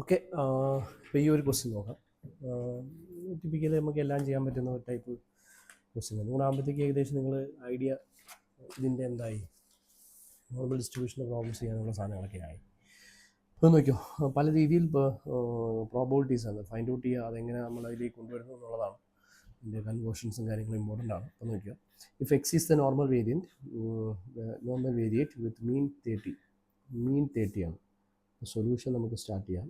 Okay. ഇപ്പോൾ ഈ ഒരു ക്വസ്റ്റ്യൻ നോക്കാം. ടിപ്പിക്കലി നമുക്ക് എല്ലാം ചെയ്യാൻ പറ്റുന്ന ഒരു ടൈപ്പ് ക്വസ്റ്റ്യൻ മൂന്നാകുമ്പോഴത്തേക്ക് ഏകദേശം നിങ്ങൾ ഐഡിയ ഇതിൻ്റെ എന്തായി നോർമൽ ഡിസ്ട്രിബ്യൂഷൻ്റെ പ്രോബ്ലംസ് ചെയ്യാനുള്ള സാധനങ്ങളൊക്കെ ആയി. ഇപ്പോൾ നോക്കിയോ, പല രീതിയിൽ ഇപ്പോൾ പ്രോബിലിറ്റീസ് ആണ് ഫൈൻഡ് ഔട്ട് ചെയ്യുക, അതെങ്ങനെ നമ്മൾ അതിലേക്ക് കൊണ്ടുവരുന്നു എന്നുള്ളതാണ്. ഇതിൻ്റെ കൺവേർഷൻസും കാര്യങ്ങളും ഇമ്പോർട്ടൻ്റ് ആണ്. അപ്പോൾ നോക്കിയോ, if x is the normal variate with mean 30 ആണ്. സൊല്യൂഷൻ നമുക്ക് സ്റ്റാർട്ട് ചെയ്യാം.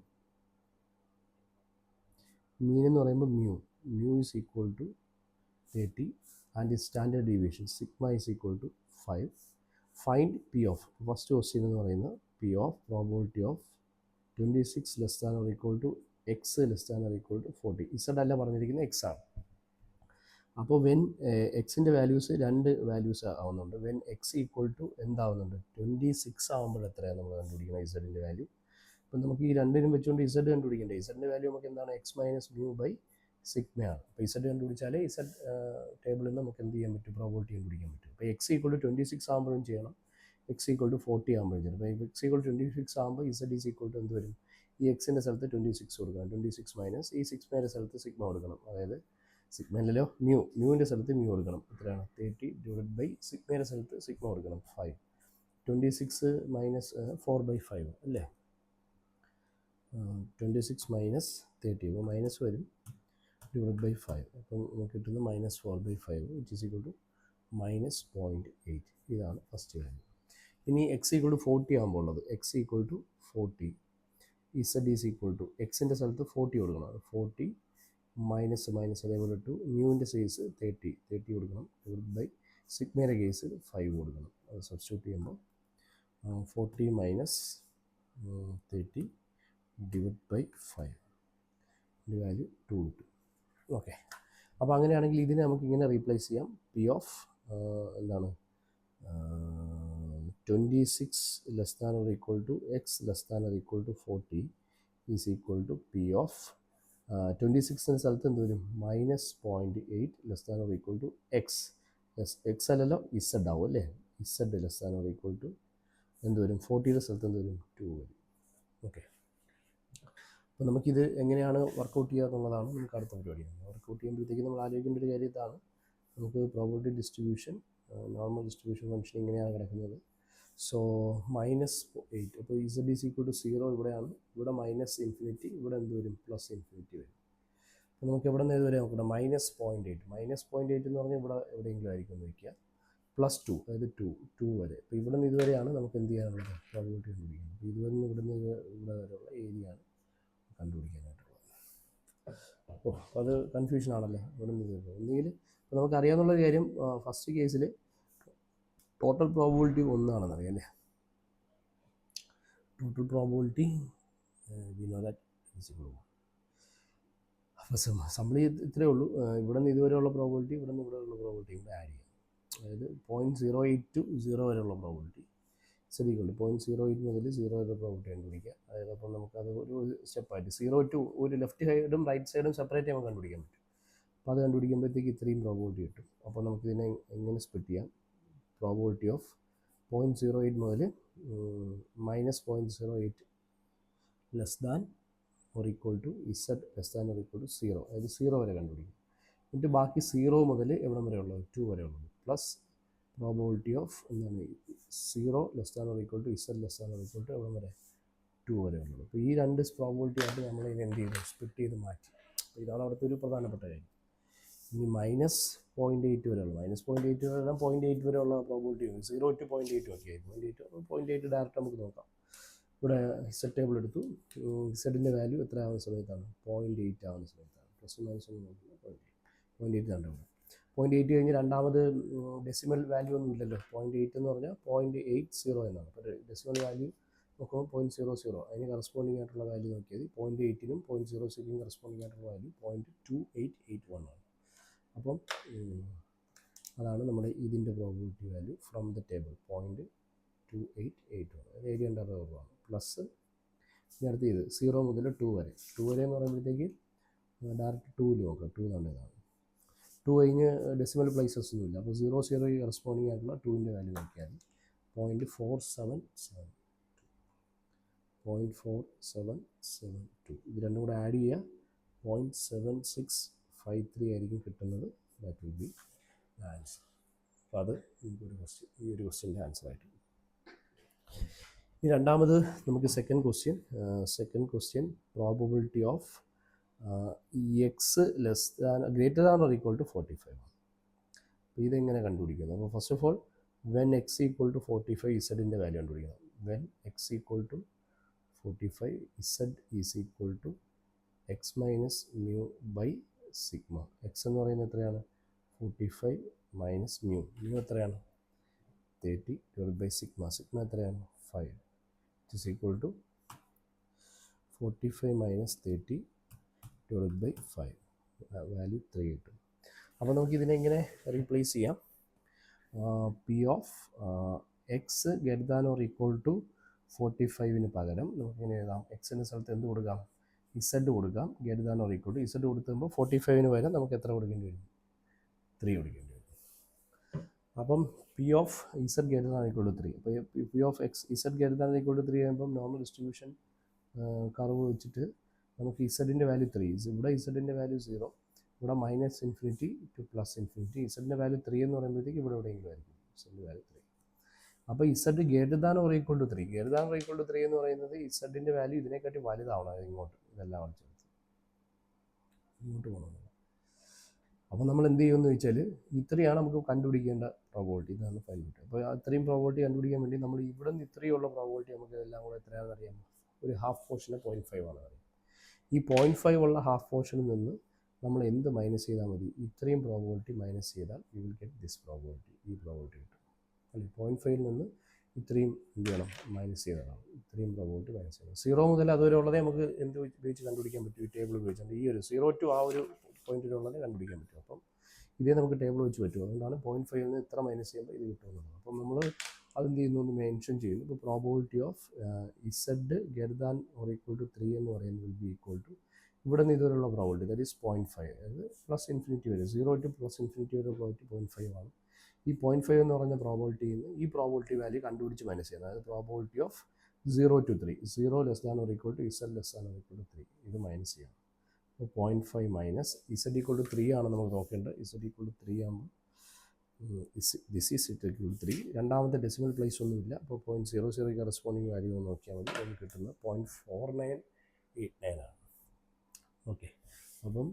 മീൻ എന്ന് പറയുമ്പോൾ mu is equal to 30 and standard deviation sigma is equal to 5. Find P of first question എന്ന് പറയുന്നത് P of probability of 26 less than or equal to x less than or equal to 40. Z അല്ല പറഞ്ഞിരിക്കുന്നത് X ആണ്. അപ്പോൾ when എക്സിൻ്റെ values രണ്ട് values ആവുന്നുണ്ട്. When x equal to എന്താവുന്നുണ്ട് 26 ആകുമ്പോൾ എത്രയാണ് നമ്മൾ കണ്ടുപിടിക്കുന്നത് ഇസഡിൻ്റെ വാല്യൂ. അപ്പം നമുക്ക് ഈ രണ്ടിനും വെച്ചുകൊണ്ട് ഇസഡ് കണ്ടുപിടിക്കേണ്ടത്. ഇസഡിൻ്റെ വാല്യൂ നമുക്ക് എന്താണ് എക്സ് മൈനസ് മ്യൂ ബൈ സിഗ്മയാണ്. അപ്പോൾ ഇസഡ് കണ്ടുപിടിച്ചാലേ ഇസഡ് ടേബിളിൽ നിന്ന് നമുക്ക് എന്ത് ചെയ്യാൻ പറ്റും, പ്രോബിലിറ്റി കണ്ടുപിടിക്കാൻ പറ്റും. അപ്പോൾ എക്സ് ഈക്വൽ ടു 26 ആകുമ്പോഴും ചെയ്യണം, എക്സ് ഈക്വൽ ടു 40 ആകുമ്പോഴും ചെയ്യണം. അപ്പോൾ എക്സ് ഈക്വൽ ടു 26 ആകുമ്പോൾ ഇസഡ് ഈസ് ഈക്വൽ ടു എന്ത് വരും, ഈ എക്സിൻ്റെ സ്ഥലത്ത് 26 കൊടുക്കണം, 26 മൈനസ് ഈ സിഗ്മയുടെ സ്ഥലത്ത് സിഗ്മ കൊടുക്കണം, അതായത് സിഗ്മയിലല്ലോ മ്യൂവിൻ്റെ സ്ഥലത്ത് മ്യൂ കൊടുക്കണം. എത്രയാണ് 30 ഡിവൈഡ് ബൈ സിഗ്മയുടെ സ്ഥലത്ത് സിഗ്മ കൊടുക്കണം 5. 26 മൈനസ് 4/5 അല്ലേ, 26 മൈനസ് 30 അപ്പോൾ മൈനസ് വരും ഡിവൈഡ് ബൈ 5. അപ്പം നമുക്ക് കിട്ടുന്നത് -4/5 വിച്ച് ഈസ് ഈക്വൽ ടു -0.8. ഇതാണ് ഫസ്റ്റ് വാല്യൂ. ഇനി എക്സ് ഈക്വൽ ടു 40 ആകുമ്പോൾ ഉള്ളത് X equal to 40 Z is equal to എക്സിൻ്റെ സ്ഥലത്ത് 40 കൊടുക്കണം, 40 മൈനസ് അതേപോലെ ടു മ്യൂവിൻ്റെ സൈസ് 30 കൊടുക്കണം ഡിവൈഡ് ബൈ സിഗ്മയുടെ കേസ് 5 കൊടുക്കണം. അത് സബ്സ്റ്റിറ്റ്യൂട്ട് ചെയ്യുമ്പോൾ 40 മൈനസ് 30 ഡിവൈഡ് ബൈ 5 ഇതിൻ്റെ വാല്യൂ 2 കിട്ടും. ഓക്കെ, അപ്പോൾ അങ്ങനെയാണെങ്കിൽ ഇതിനെ നമുക്ക് ഇങ്ങനെ റീപ്ലേസ് ചെയ്യാം. പി ഓഫ് എന്താണ് 26 less than or equal to x less than or equal to 40 is equal to P of 26ൻ്റെ സ്ഥലത്ത് എന്ത് വരും -0.8 less than or equal to x അല്ലല്ലോ ഇസഡ് ആവും അല്ലേ, Z less than or equal to എന്ത് വരും 40യുടെ സ്ഥലത്ത് എന്ത് വരും 2 വരും. ഓക്കെ, അപ്പോൾ നമുക്കിത് എങ്ങനെയാണ് വർക്കൗട്ട് ചെയ്യുക എന്നുള്ളതാണ് നമുക്ക് അടുത്ത പരിപാടി. വർക്കൗട്ട് ചെയ്യുമ്പോഴത്തേക്ക് നമ്മൾ ആലോചിക്കേണ്ട ഒരു കാര്യം ഇതാണ്, നമുക്ക് probability distribution normal distribution function ഇങ്ങനെയാണ് കിടക്കുന്നത്. സോ -8, അപ്പോൾ ഇസഡ് ഈസ് ഈക്വൽ ടു 0 ഇവിടെയാണ്, ഇവിടെ -∞, ഇവിടെ എന്ത് വരും +∞ വരും. അപ്പോൾ നമുക്ക് എവിടെ നിന്ന് ഇതുവരെ നോക്കണം, -0.8 എന്ന് പറഞ്ഞാൽ ഇവിടെ എവിടെയെങ്കിലും ആയിരിക്കും എന്ന് വയ്ക്കുക, +2 അതായത് 2 വരെ. അപ്പോൾ ഇവിടെ നിന്ന് ഇതുവരെയാണ് നമുക്ക് എന്ത് ചെയ്യാനുള്ളത്, പ്രോബിലിറ്റി കണ്ടുപിടിക്കുന്നത്. അപ്പോൾ ഇതുവരെ നിന്ന് ഇവിടെ വരെയുള്ള ഏരിയയാണ് കണ്ടുപിടിക്കാനായിട്ടുള്ളത്. അപ്പോൾ അത് കൺഫ്യൂഷൻ ആണല്ലേ ഇവിടെ നിന്ന് ഒന്നുകിൽ. അപ്പോൾ നമുക്കറിയാവുന്ന കാര്യം ഫസ്റ്റ് കേസിൽ ടോട്ടൽ പ്രോബിലിറ്റി 1 ആണെന്ന് അറിയാം അല്ലേ, total probability we know that is equal to. അപ്പോൾ നമ്മൾ ഇത്രയേ ഉള്ളൂ, ഇവിടെ നിന്ന് ഇതുവരെയുള്ള പ്രോബിലിറ്റി ഇവിടെ നിന്ന് ഇവിടെയുള്ള പ്രോബിലിറ്റി ഇവിടെ ആഡ് ചെയ്യാം. അതായത് 0.08 to 0 വരെയുള്ള പ്രോബിലിറ്റി ശരിക്കുള്ളൂ, 0.08 മുതൽ 0 വരെ പ്രോബിലിറ്റി കണ്ടുപിടിക്കുക. അതായത് അപ്പം നമുക്കത് ഒരു സ്റ്റെപ്പായിട്ട് 0 to ഒരു ലെഫ്റ്റ് സൈഡും റൈറ്റ് സൈഡും സെപ്പറേറ്റ് നമുക്ക് കണ്ടുപിടിക്കാൻ പറ്റും. അപ്പോൾ അത് കണ്ടുപിടിക്കുമ്പോഴത്തേക്ക് ഇത്രയും പ്രോബിലിറ്റി കിട്ടും. അപ്പോൾ നമുക്കിതിനെ എങ്ങനെ സ്പ്ലിറ്റ് ചെയ്യാം, പ്രോബിലിറ്റി ഓഫ് 0.08 മുതൽ -0.08 less than or equal to Z less than or equal to 0, അതായത് 0 വരെ കണ്ടുപിടിക്കും. എന്നിട്ട് ബാക്കി 0 മുതൽ എവിടെ വരെ ഉള്ളത് 2 വരെ ഉള്ളത് പ്ലസ് പ്രോബിലിറ്റി ഓഫ് എന്താണ് 0 less than or equal to Z less than or equal to എവിടെ വരെ 2 വരെ ഉള്ളത്. അപ്പോൾ ഈ രണ്ട് പ്രോബിലിറ്റി ആയിട്ട് നമ്മൾ ഇത് എന്ത് ചെയ്തു, സ്പ്ലിറ്റ് ചെയ്ത് മാറ്റി. അപ്പോൾ ഇതാണ് അവിടുത്തെ ഒരു പ്രധാനപ്പെട്ട കാര്യം. ഇനി -0.8 വരെയുള്ള -0.8 വരെ 0.8 വരെയുള്ള പ്രോബിലിറ്റി 0 to 0.8 ഒക്കെ 0.8 ഡയറക്റ്റ് നമുക്ക് നോക്കാം. ഇവിടെ ഇസഡ് ടേബിൾ എടുത്തു, ഇസഡിൻ്റെ വാല്യൂ എത്ര ആവുന്ന സമയത്താണ് 0.8 ആവുന്ന സമയത്താണ്, +- ഒന്നും നോക്കില്ല 0.8 കണ്ടുപിടിക്കും. 0.8 കഴിഞ്ഞ് രണ്ടാമത് ഡെസിമൽ വാല്യൂ ഒന്നും ഇല്ലല്ലോ, 0.8 എന്ന് പറഞ്ഞാൽ 0.80 എന്നാണ്. അപ്പോൾ ഡെസിമൽ വാല്യൂ നോക്കുമ്പോൾ 0.00, അതിന് കറസ്പോണ്ടിങ് ആയിട്ടുള്ള വാല്യൂ നോക്കിയത് 0.8നും 0.00നും കറസ്പോണ്ടിങ് ആയിട്ടുള്ള വാല്യൂ 0.2881 ആണ്. അപ്പം അതാണ് നമ്മുടെ ഇതിൻ്റെ probability value from the table 0.2881. അത് ഏരിയ അണ്ടർ ആണ്. പ്ലസ് ഇനി അടുത്ത് ഇത് 0 മുതൽ 2 വരെ എന്ന് പറയുമ്പോഴത്തേക്ക് ഡയറക്റ്റ് 2 നോക്കാം, 2 എന്നുള്ളതാണ്. 2 കഴിഞ്ഞ് ഡെസിമൽ പ്ലേസസ് ഒന്നുമില്ല, അപ്പോൾ 00 കറസ്പോണ്ടിങ് ആയിട്ടുള്ള 2ൻ്റെ വാല്യൂ നോക്കിയാൽ 0.477. 0.4772. ഇത് രണ്ടും കൂടെ ആഡ് ചെയ്യുക, 0.7653 ആയിരിക്കും കിട്ടുന്നത്. That will be answer. അപ്പോൾ അത് ഈ ഒരു ക്വസ്റ്റ്യൻ്റെ ആൻസറായിട്ട്. ഇനി രണ്ടാമത് നമുക്ക് second question probability of X greater than or equal to 45 ആണ്. അപ്പോൾ ഇതെങ്ങനെ കണ്ടുപിടിക്കുന്നത്? അപ്പോൾ first of all when x equal to 45 ഇസഡിൻ്റെ വാല്യൂ കണ്ടുപിടിക്കണം. When x equal to 45 Z is equal to x minus mu by sigma. X എന്ന് പറയുന്നത് എത്രയാണ്? 45 മൈനസ് മ്യൂ എത്രയാണ്? 30 ഡിവൈഡ് ബൈ സിഗ്മ എത്രയാണ്? 5 it is equal to 45 minus 30 divide by 5, value 3 കിട്ടും. അപ്പോൾ നമുക്കിതിനെ ഇങ്ങനെ റീപ്ലേസ് ചെയ്യാം. P of X greater than or equal to 45 പകരം നമുക്കിങ്ങനെ എഴുതാം. എക്സിൻ്റെ സ്ഥലത്ത് എന്ത് കൊടുക്കാം? ഇസഡ് കൊടുക്കാം. Greater than or equal to Z കൊടുക്കുമ്പോൾ 45 പകരം നമുക്ക് എത്ര കൊടുക്കേണ്ടി വരും? 3 കൊടുക്കേണ്ടി വരും. അപ്പം P of Z greater than equal to 3. അപ്പോൾ P of X Z greater than equal to 3 ആകുമ്പം നോർമൽ ഡിസ്ട്രിബ്യൂഷൻ കർവ് വെച്ചിട്ട് നമുക്ക് ഇസഡിൻ്റെ വാല്യൂ 3, ഇവിടെ ഇസഡിൻ്റെ വാല്യൂ 0, ഇവിടെ minus infinity to plus infinity. ഇസഡിൻ്റെ വാല്യൂ 3 എന്ന് പറയുമ്പോഴത്തേക്ക് ഇവിടെ എവിടെയെങ്കിലും ആയിരിക്കും ഇസഡിൻ്റെ വാല്യൂ 3. അപ്പോൾ Z greater than or equal to 3, greater than or equal to 3 എന്ന് പറയുന്നത് ഇസഡിൻ്റെ വാല്യൂ ഇതിനെക്കാട്ടി വലുതാവണം. ഇങ്ങോട്ട് ഇതെല്ലാം ചേർത്ത് ഇങ്ങോട്ട് പോകണം. അപ്പോൾ നമ്മൾ എന്ത് ചെയ്യുമെന്ന് വെച്ചാൽ ഇത്രയാണ് നമുക്ക് കണ്ടുപിടിക്കേണ്ട പ്രോബബിലിറ്റി. ഇതാണ് ഫൈൻഡ് ഔട്ട്. അപ്പോൾ അത്രയും പ്രോബബിലിറ്റി കണ്ടുപിടിക്കാൻ വേണ്ടി നമ്മൾ ഇവിടെ നിന്ന് ഇത്രയുള്ള പ്രോബബിലിറ്റി നമുക്ക് ഇതെല്ലാം കൂടെ എത്രയാണെന്ന് അറിയാം. ഒരു ഹാഫ് പോർഷന് 0.5 ആണ് അറിയാം. ഈ 0.5 ഉള്ള ഹാഫ് പോർഷനിൽ നിന്ന് നമ്മൾ എന്ത് മൈനസ് ചെയ്താൽ മതി? ഇത്രയും പ്രോബബിലിറ്റി മൈനസ് ചെയ്താൽ you will get this probability. ഈ പ്രോബബിലിറ്റി കിട്ടും അല്ലേ? 0.5 നിന്ന് ഇത്രയും എന്ത് ചെയ്യണം? മൈനസ് ചെയ്തതാണ്. ഇത്രയും പ്രോബബിലിറ്റി മൈനസ് ചെയ്യണം. 0 മുതൽ അതുവരെ ഉള്ളതേ നമുക്ക് എന്ത് ഉപയോഗിച്ച് കണ്ടുപിടിക്കാൻ പറ്റും? ഈ ടേബിൾ ഉപയോഗിച്ചുകൊണ്ട് ഈ ഒരു 0 to ആ ഒരു പോയിന്റിലുള്ളതേ കണ്ടുപിടിക്കാൻ പറ്റും. അപ്പം ഇതേ നമുക്ക് ടേബിൾ വെച്ച് പറ്റും. അതുകൊണ്ടാണ് 0.5 നിന്ന് ഇത്ര മൈനസ് ചെയ്യുമ്പോൾ ഇത് കിട്ടുമെന്നുള്ളത്. അപ്പം നമ്മൾ അതെന്ത് ചെയ്യുന്നു എന്ന് മെൻഷൻ ചെയ്യുന്നു. ഇപ്പോൾ probability of Z greater than or equal to 3 എന്ന് പറയുന്നത് വിൽ ബി ഈക്വൽ ടു ഇവിടെ നിന്ന് ഇതുവരെയുള്ള പ്രോബബിലിറ്റി ദാറ്റ് ഈസ് 0.5, അതായത് പ്ലസ് ഇൻഫിനിറ്റി വരെ 0 to പ്ലസ് ഇൻഫിനിറ്റി വരെ പ്രോബബിലിറ്റി 0.5 ആണ്. ഈ 0.5 എന്ന് പറഞ്ഞ പ്രോബബിലിറ്റിയിൽ നിന്ന് ഈ പ്രോബബിലിറ്റി വാല്യൂ കണ്ടുപിടിച്ച് മൈനസ് ചെയ്യുന്നത്. അതായത് probability of 0 to 3, 0 less than or equal to Z less than or equal to 3, ഇത് മൈനസ് ചെയ്യണം. അപ്പോൾ 0.5 മൈനസ് ഇസഡ് ഈക്വൽ ടു 3 ആണ് നമുക്ക് നോക്കേണ്ടത്. ഇസഡ് ഈക്വൽ ടു 3 ആകുമ്പോൾ ദിസ് ഈസ് ഈക്വൽ ടു 3. രണ്ടാമത്തെ ഡെസിമൽ പ്ലേസ് ഒന്നുമില്ല. അപ്പോൾ 0.00 കറസ്പോണ്ടിങ് വാല്യൂ നോക്കിയാൽ മതി. നമുക്ക് കിട്ടുന്നത് 0.4989 ആണ്. ഓക്കെ, അപ്പം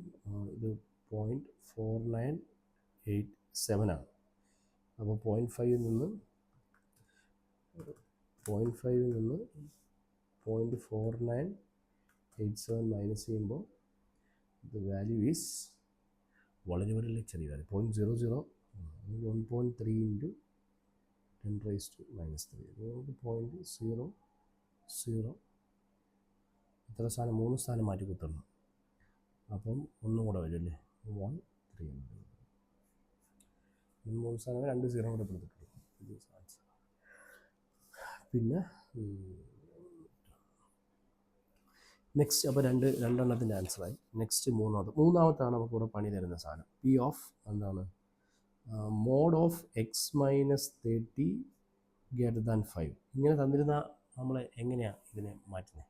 ഇത് 0.4987 ആണ്. അപ്പോൾ 0.5 നിന്ന് 0.4987 മൈനസ് ചെയ്യുമ്പോൾ the value is വളരെ വളരെ ചെറിയ value 0.00 1.3 into 10 raised to minus 3. നമുക്ക് 0.00 ഇത്ര സ്ഥാനം 3 സ്ഥാനം മാറ്റി കുത്തണം. അപ്പം ഒന്നും കൂടെ വരും അല്ലേ? 1 3 3 സ്ഥാനം 2 0 കൂടെ കൊടുത്തിട്ടുള്ളൂ. പിന്നെ നെക്സ്റ്റ് അപ്പോൾ രണ്ടെണ്ണത്തിൻ്റെ ആൻസറായി. നെക്സ്റ്റ് മൂന്നാമത്താണ് നമുക്കിവിടെ പണി തരുന്ന സാധനം. പി ഓഫ് എന്താണ്? Mod of X minus 30 greater than 5. ഇങ്ങനെ തന്നിരുന്ന നമ്മൾ എങ്ങനെയാണ് ഇതിനെ മാറ്റുന്നത്?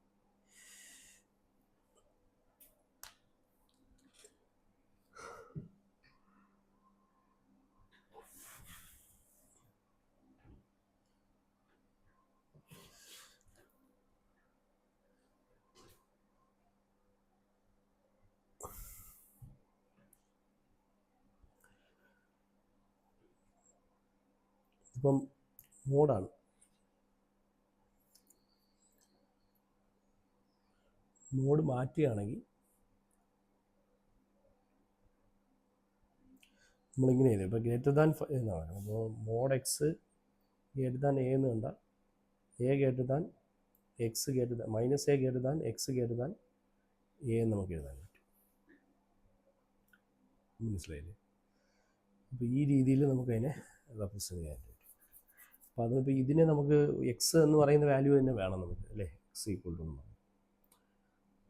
ഇപ്പം മോഡാണ്. മോഡ് മാറ്റുകയാണെങ്കിൽ നമ്മളിങ്ങനെ ചെയ്തു. ഇപ്പോൾ ഗ്രേറ്റർ ദാൻ എന്നാണ്. അപ്പോൾ mod X greater than A എന്ന് കണ്ടാൽ A greater than X greater than minus A greater than X greater than A എന്ന് നമുക്ക് എഴുതാൻ പറ്റും. മനസ്സിലായില്ലേ? അപ്പോൾ ഈ രീതിയിൽ നമുക്കതിനെ റെപ്രസെൻറ്റ് ചെയ്യാൻ പറ്റും. അപ്പോൾ അതിപ്പോൾ ഇതിനെ നമുക്ക് എക്സ് എന്ന് പറയുന്ന വാല്യൂ തന്നെ വേണം നമുക്ക് അല്ലേ? എക്സ് ഈക്വൽ ടു എന്ന് പറയും.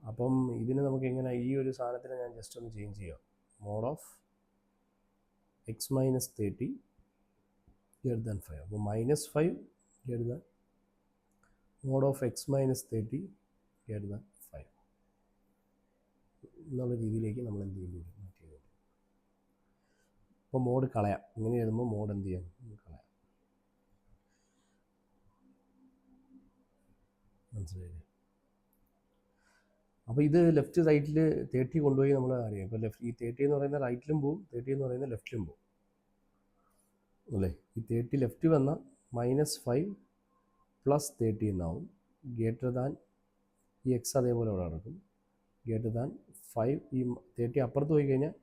അപ്പം ഇതിന് നമുക്ക് എങ്ങനെ ഈ ഒരു സാധനത്തിനെ ഞാൻ ജസ്റ്റ് ഒന്ന് ചേഞ്ച് ചെയ്യാം. Mod of X minus 30 greater than 5. അപ്പോൾ -5 greater than mod of X minus 30 greater than 5 എന്നുള്ള രീതിയിലേക്ക് നമ്മൾ എന്ത് ചെയ്യേണ്ടി വരും, മാറ്റി എഴുതും. അപ്പോൾ മോഡ് കളയാം, ഇങ്ങനെ എഴുതുമ്പോൾ മോഡ് എന്ത് ചെയ്യാം, കളയാം. മനസ്സിലായില്ലേ? അപ്പോൾ ഇത് ലെഫ്റ്റ് സൈഡിൽ 30 കൊണ്ടുപോയി നമ്മൾ അറിയാം. ഇപ്പോൾ ഈ 30 എന്ന് പറയുന്ന റൈറ്റിലും പോവും, 30 എന്ന് പറയുന്ന ലെഫ്റ്റിലും പോവും അല്ലേ. ഈ 30 ലെഫ്റ്റ് വന്ന -5 + 30 എന്നാവും. ഗ്രേറ്റർ ദാൻ ഈ എക്സ് അതേപോലെ അവിടെ നടക്കും. ഗ്രേറ്റർ ദാൻ 5, ഈ 30 അപ്പുറത്ത് പോയി കഴിഞ്ഞാൽ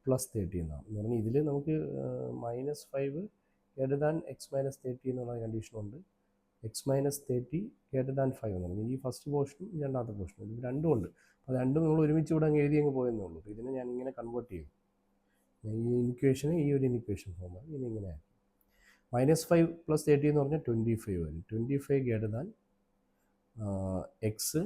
+30 എന്നാവും. എന്ന് പറഞ്ഞാൽ ഇതിൽ നമുക്ക് -5 ഗ്രേറ്റർ ദാൻ എക്സ് മൈനസ് 30 എന്നുള്ള കണ്ടീഷനുണ്ട്. എക്സ് മൈനസ് 30 ഗ്രേറ്റർ ദാൻ 5 എന്ന് പറഞ്ഞാൽ ഈ ഫസ്റ്റ് പോർഷനും രണ്ടാമത്തെ പോർഷനും ഇത് രണ്ടും ഉണ്ട്. അപ്പോൾ രണ്ടും നമ്മൾ ഒരുമിച്ച് ഇവിടെ അങ്ങ് എഴുതി അങ്ങ് പോയെന്നേ ഉള്ളൂ. അപ്പോൾ ഇതിനെ ഞാൻ ഇങ്ങനെ കൺവേർട്ട് ചെയ്യും. ഈ ഇനിക്വേഷന് ഈ ഒരു ഇനിക്വേഷൻ ഫോമാണ് ഇതിങ്ങനെ ആക്കി. -5 + 30 എന്ന് പറഞ്ഞാൽ 25 വരും. 25 greater than X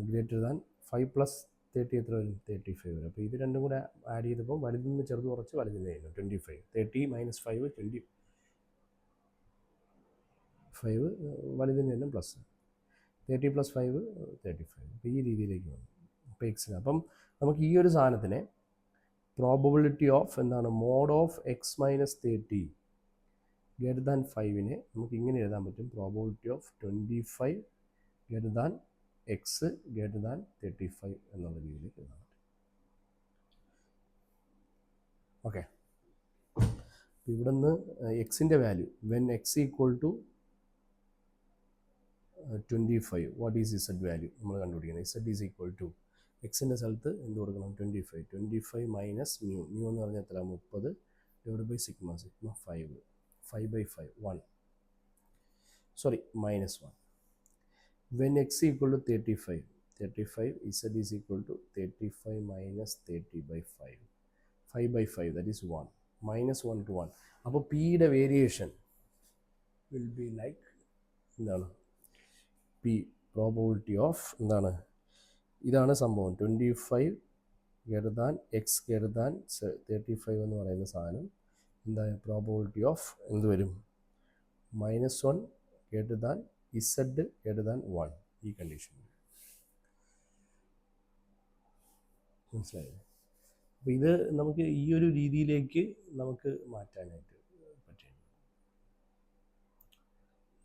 greater than 5 + 30 എത്ര വരും, 35 വരും. അപ്പോൾ ഇത് രണ്ടും കൂടെ ആഡ് ചെയ്തപ്പോൾ വലുതിൽ നിന്ന് ചെറുത് കുറച്ച് വലുതിൻ്റെ ആയിരുന്നു 25. 30 - 5 25 വലുതിൻ്റെ തന്നെ പ്ലസ് 30 + 5 35. അപ്പോൾ ഈ രീതിയിലേക്ക് വന്നു ഇപ്പോൾ എക്സിന്. അപ്പം നമുക്ക് ഈ ഒരു സാധനത്തിനെ പ്രോബബിലിറ്റി ഓഫ് എന്താണ്, mod of X minus 30 greater than 5നെ നമുക്ക് ഇങ്ങനെ എഴുതാൻ പറ്റും. Probability of 25 greater than X greater than 35 എന്നുള്ള രീതിയിലേക്ക് എഴുതാൻ പറ്റും. ഓക്കെ, ഇവിടെ നിന്ന് എക്സിൻ്റെ value when x equal to 25 what is Z value നമ്മൾ കണ്ടുപിടിക്കണം. ഇസഡ് ഈസ് ഈക്വൽ ടു എക്സിൻ്റെ സ്ഥലത്ത് എന്ത് കൊടുക്കണം, 25 മൈനസ് മ്യൂ. മ്യൂ എന്ന് പറഞ്ഞാൽ എത്ര, 30 divide by sigma 5 5/5 1 sorry -1. When x equal to 35 z is equal to 35 minus 30/5 5/5 that is 1 -1 to 1. അപ്പോൾ പിയുടെ വേരിയേഷൻ വിൽ ബി ലൈക്ക് എന്താണ്, പി പ്രോബബിലിറ്റി ഓഫ് എന്താണ്, ഇതാണ് സംഭവം. 25 greater than X greater than 35 എന്ന് പറയുന്ന സാധനം എന്താ, പ്രോബബിലിറ്റി ഓഫ് എന്ത് വരും, -1 greater than Z greater than 1 ഈ കണ്ടീഷൻ. മനസ്സിലായില്ലേ? അപ്പോൾ ഇത് നമുക്ക് ഈ ഒരു രീതിയിലേക്ക് നമുക്ക് മാറ്റാനായിട്ട് പറ്റും.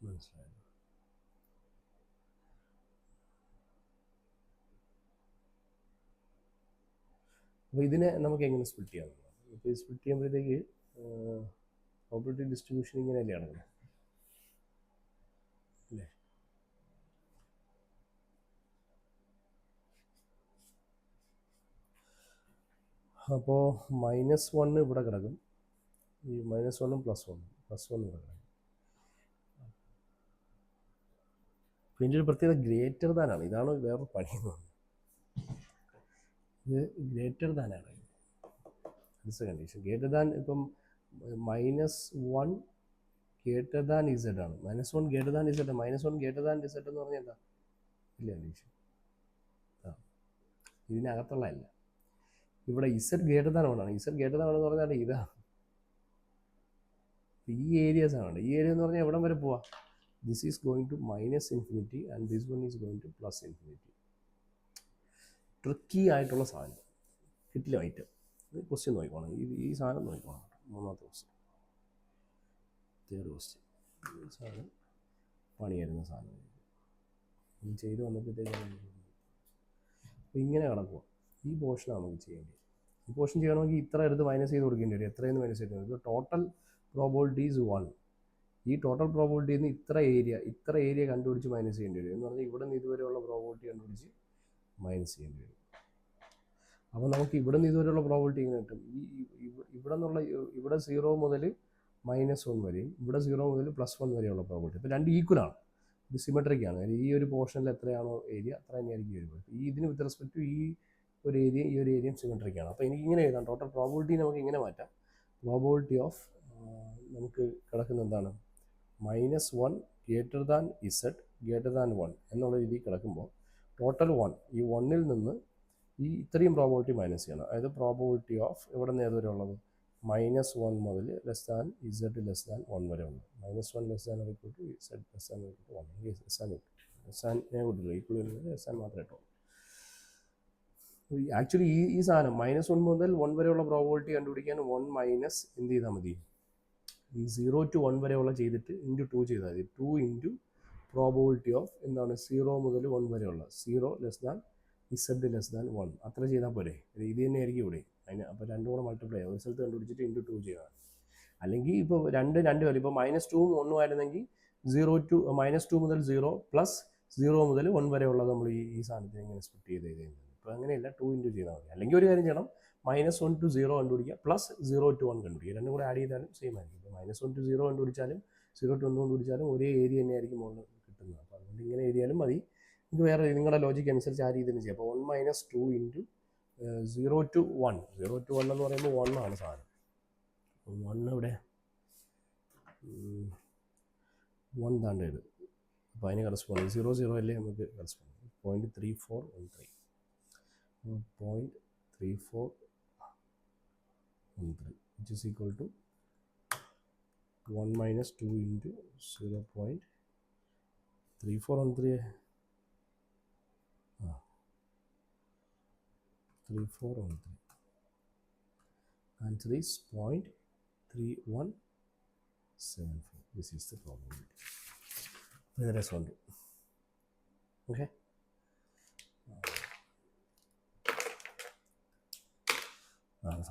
മനസ്സിലായി? അപ്പോൾ ഇതിനെ നമുക്ക് എങ്ങനെ സ്പ്ലിറ്റ് ചെയ്യാം? ഇപ്പോൾ ഈ സ്പ്ലിറ്റ് ചെയ്യുമ്പോഴത്തേക്ക് പ്രോബബിലിറ്റി ഡിസ്ട്രിബ്യൂഷൻ ഇങ്ങനെയല്ലേ നടക്കുന്നത് അല്ലേ? അപ്പോൾ -1 ഇവിടെ കിടക്കും, ഈ -1 +1 ഇവിടെ കിടക്കും. പിന്നെ ഒരു പ്രത്യേകത ഗ്രേറ്റർ ദാനാണ്. ഇതാണ് വേറൊരു പണിയെന്ന് പറഞ്ഞത്. ഇത് ഗ്രേറ്റർ ദാനാണ്. This condition greater than. ഇപ്പം -1 ഗ്രേറ്റർ ദാൻ ഇസഡ് ആണ്. -1 greater than Z, -1 greater than Z എന്ന് പറഞ്ഞാൽ എന്താ, ഇല്ല കണ്ടീഷൻ ഇതിനകത്തുള്ള അല്ല. ഇവിടെ ഇസഡ് ഗ്രേറ്റർ ദാൻ ആണ്. ഇസഡ് ഗ്രേറ്റർ ദാൻ എന്ന് പറഞ്ഞാൽ ഇതാണ്, ഈ ഏരിയാസ് ആണ്. ഈ ഏരിയ എന്ന് പറഞ്ഞാൽ എവിടം വരെ പോവാ, this is going to -∞ and this one is going to +∞. Tricky ആയിട്ടുള്ള സാധനം കിട്ടില്ല ഐറ്റം. ഇത് ക്വസ്റ്റ്യൻ നോക്കിക്കോണം, ഈ സാധനം നോക്കിക്കോണം. മൂന്നാമത്തെ ക്വസ്റ്റ്യൻ, തേർഡ് ക്വസ്റ്റ്യൻ. ഈ സാധനം പണിയായിരുന്ന സാധനം ഇത് ചെയ്ത് വന്നപ്പോഴത്തേക്കാണ്. അപ്പോൾ ഇങ്ങനെ കിടക്കുക. ഈ പോർഷനാണ് നമുക്ക് ചെയ്യേണ്ടത്. ഈ പോർഷൻ ചെയ്യണമെങ്കിൽ ഇത്ര എടുത്ത് മൈനസ് ചെയ്ത് കൊടുക്കേണ്ടി വരും. എത്രയെന്ന് മൈനസ് ചെയ്ത് കൊടുക്കും. Total probability is 1. ഈ ടോട്ടൽ പ്രോബബിലിറ്റിയിൽ നിന്ന് ഇത്ര ഏരിയ കണ്ടുപിടിച്ച് മൈനസ് ചെയ്യേണ്ടി വരും. എന്ന് പറഞ്ഞാൽ ഇവിടെ നിന്ന് ഇതുവരെയുള്ള പ്രോബബിലിറ്റി കണ്ടുപിടിച്ച് മൈനസ് ചെയ്യേണ്ടി വരും. അപ്പോൾ നമുക്ക് ഇവിടെ നിന്ന് ഇതുവരെയുള്ള പ്രോബബിലിറ്റി ഇങ്ങനെ കിട്ടും. ഇവിടെ 0 മുതൽ -1 വരെയും ഇവിടെ 0 മുതൽ +1 വരെയുള്ള പ്രോബബിലിറ്റി. ഇപ്പോൾ രണ്ട് ഈക്വലാണ്, ഇത് സിമെട്രിക്കാണ്. ഈ ഒരു പോർഷനിൽ എത്രയാണോ ഏരിയ അത്ര തന്നെയായിരിക്കും വരുന്നത്. ഇതിന് വിത്ത് റെസ്പെക്ട് ടു ഈ ഒരു ഏരിയയും സിമെട്രിക്കാണ്. അപ്പോൾ എനിക്ക് ഇങ്ങനെ എഴുതാം. ടോട്ടൽ പ്രോബബിലിറ്റി നമുക്ക് ഇങ്ങനെ മാറ്റാം. പ്രോബബിലിറ്റി ഓഫ് നമുക്ക് കിടക്കുന്ന എന്താണ്, -1 greater than Z greater than 1 എന്നുള്ള രീതിയിൽ കിടക്കുമ്പോൾ ടോട്ടൽ 1, ഈ 1ൽ നിന്ന് ഈ ഇത്രയും പ്രോബബിലിറ്റി മൈനസ് ചെയ്യണം. അതായത് പ്രോബബിലിറ്റി ഓഫ് ഇവിടെ നിന്ന് ഏതുവരെ ഉള്ളത് -1 മുതൽ z<1 വരെ ഉണ്ട്. -1 < z>1 കൂട്ടില്ല, ഈക്വൽ വരുന്നത് മാത്രമേ ഇട്ടുള്ളൂ. ആക്ച്വലി ഈ സാധനം -1 മുതൽ 1 വരെയുള്ള പ്രോബിലിറ്റി കണ്ടുപിടിക്കാൻ 1 മൈനസ് എന്ത് ചെയ്താൽ മതി, ഈ 0 to 1 വരെയുള്ള ചെയ്തിട്ട് ഇൻറ്റു 2 ചെയ്താൽ മതി. 2 ഇൻറ്റു പ്രോബിലിറ്റി ഓഫ് എന്താണ് 0 മുതൽ 1 വരെയുള്ള 0 z>1 അത്ര ചെയ്താൽ പോരെ. ഇത് തന്നെയായിരിക്കും ഇവിടെ. അതിന് അപ്പോൾ രണ്ടും കൂടെ മൾട്ടിപ്ലൈ ചെയ്യാം, റിസൾട്ട് കണ്ടുപിടിച്ചിട്ട് ഇൻറ്റു 2 ചെയ്യണം. അല്ലെങ്കിൽ ഇപ്പോൾ രണ്ട് വരും. ഇപ്പോൾ -2 1 ആയിരുന്നെങ്കിൽ 2 മുതൽ 0 പ്ലസ് 0 മുതൽ 1 വരെയുള്ളത് നമ്മൾ ഈ സാധനത്തിന് ഇങ്ങനെ സ്പ്ലിറ്റ് ചെയ്ത് കഴിഞ്ഞാൽ. ഇപ്പോൾ അങ്ങനെയല്ല, 2 ഇൻറ്റു ചെയ്താൽ മതി. അല്ലെങ്കിൽ ഒരു കാര്യം ചെയ്യണം, -1 to 0 കണ്ടുപിടിക്കുക, പ്ലസ് 0 to 1 കണ്ടുപിടിക്കുക. രണ്ടും കൂടെ ആഡ് ചെയ്താലും സെയിം ആയിരിക്കും. ഇപ്പോൾ -1 to 0 കണ്ടുപിടിച്ചാലും 0 to 1 കണ്ടുപിടിച്ചാലും ഒരേ ഏരിയ തന്നെയായിരിക്കും മുകളിൽ കിട്ടുന്നത്. അപ്പോൾ അതുകൊണ്ട് ഇങ്ങനെ എഴുതിയാലും മതി. ഇത് വേറെ നിങ്ങളുടെ ലോജിക്ക് അനുസരിച്ച് ആ രീതിയിൽ ചെയ്യാം. അപ്പോൾ 1 - 2 ഇൻറ്റു 0 to 1 എന്ന് പറയുമ്പോൾ 1 ആണ് സാധനം. 1 ഇവിടെ 1 താണ്ട് ഇത്. അപ്പോൾ അതിന് കറസ്പോണ്ട് 0 0 അല്ലേ നമുക്ക് correspond 0.3413 which is equal to 1 - 2 into 0.3413. 3413. Answer is 0.3174. This is the probability. The rest one. Okay. That's